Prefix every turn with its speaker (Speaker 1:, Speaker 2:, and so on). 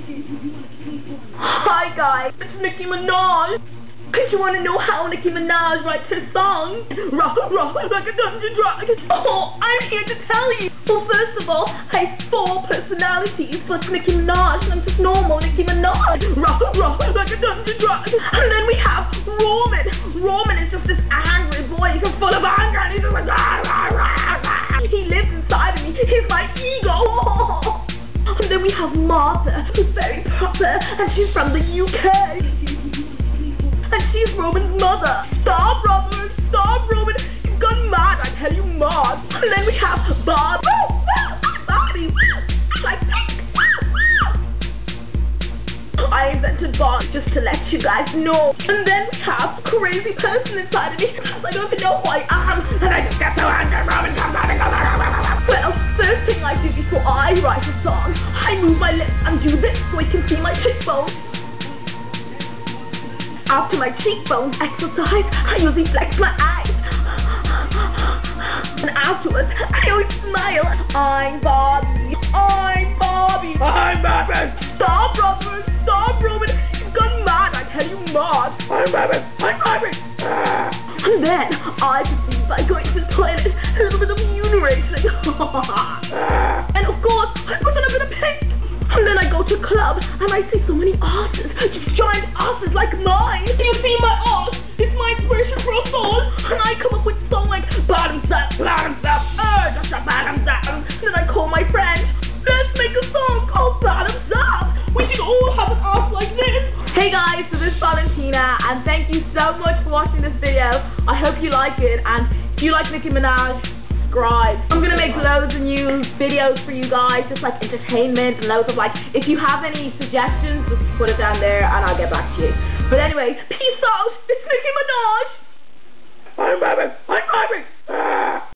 Speaker 1: Hi guys, it's Nicki Minaj. Cause you wanna know how Nicki Minaj writes her song? Rock, rock, like a dungeon dragon. Oh, I'm here to tell you. Well, first of all, I have 4 personalities plus Nicki Minaj, and I'm just normal Nicki Minaj. Rock, rock, like a dungeon dragon. And then we have Roman. Roman is just this angry boy. He's full of anger, and he's just like rah, rah, rah, rah. He lives inside of me. He's my ego. And then we have Martha, who's very proper, and she's from the UK. And she's Roman's mother. Stop, Robert! Stop, Roman! You've gone mad, I tell you, Mars. And then we have Bob. Bobby! Like I invented Bob just to let you guys know. And then we have a crazy person inside of me. I don't even know who I am. And I just get so angry. Roman comes out and goes. Well, first thing I do before I write a song, I move my lips and do this so I can see my cheekbones. After my cheekbones exercise, I usually flex my eyes. And afterwards, I always smile. I'm Bobby. I'm Bobby. I'm Batman. Stop, Robert. Stop, Roman. You've gone mad. I tell you, Mars. I'm Batman. I'm Bobby. And then I proceed by going to the toilet. A little bit of urinating. And of course, I put on a bit of pink. And then I go to a club and I see so many asses, just giant asses like mine. You see my ass? It's my inspiration for a song. And I come up with a song like bottoms up, just a bottoms up. And then I call my friend, let's make a song called Bottoms Up. We should all have an ass like this. Hey guys, so this is Valentina, and thank you so much for watching this video. I hope you like it, and if you like Nicki Minaj, subscribe. I'm gonna make loads of new videos for you guys, just like entertainment and loads of like, if you have any suggestions, just put it down there and I'll get back to you. But anyways,